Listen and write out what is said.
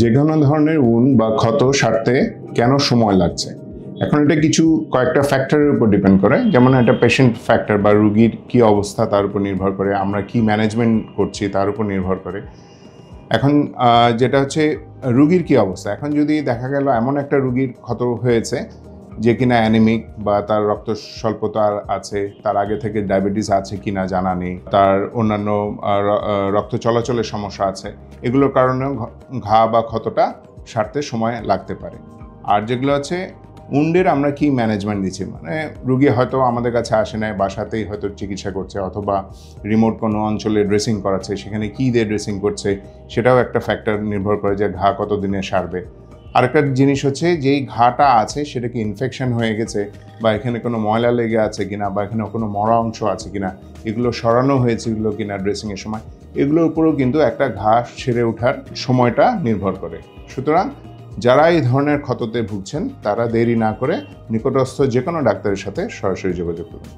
যে কোনো ধরনের wound বা ক্ষত সারতে কেন সময় লাগছে? এখন এটা কয়েকটা ফ্যাক্টরের উপর ডিপেন্ড করে, যেমন একটা পেশেন্ট ফ্যাক্টর বা রুগীর কী অবস্থা তার উপর নির্ভর করে, আমরা কি ম্যানেজমেন্ট করছি তার উপর নির্ভর করে। এখন যেটা হচ্ছে রুগীর কী অবস্থা, এখন যদি দেখা গেল এমন একটা রুগীর ক্ষত হয়েছে যে কিনা অ্যানিমিক বা তার রক্ত স্বল্পতা আছে, তার আগে থেকে ডায়াবেটিস আছে কিনা জানা নেই, তার অন্যান্য রক্ত চলাচলের সমস্যা আছে, এগুলোর কারণেও ঘা বা ক্ষতটা সারতে সময় লাগতে পারে। আর যেগুলো আছে উন্ডের আমরা কি ম্যানেজমেন্ট দিচ্ছি, মানে রুগী হয়তো আমাদের কাছে আসে নাই, বাসাতেই হয়তো চিকিৎসা করছে, অথবা রিমোট কোনো অঞ্চলে ড্রেসিং করাচ্ছে, সেখানে কী দিয়ে ড্রেসিং করছে সেটাও একটা ফ্যাক্টর নির্ভর করে যে ঘা কত দিনে সারবে। আরেকটা জিনিস হচ্ছে যেই ঘাটা আছে সেটা কি ইনফেকশন হয়ে গেছে, বা এখানে কোনো ময়লা লেগে আছে কিনা, বা এখানে কোনো মরা অংশ আছে কিনা, এগুলো সরানো হয়েছিল কিনা ড্রেসিংয়ের সময়, এগুলোর উপরেও কিন্তু একটা ঘা সেরে ওঠার সময়টা নির্ভর করে। সুতরাং যারা এই ধরনের ক্ষততে ভুগছেন তারা দেরি না করে নিকটস্থ যে কোনো ডাক্তারের সাথে সরাসরি যোগাযোগ করুন।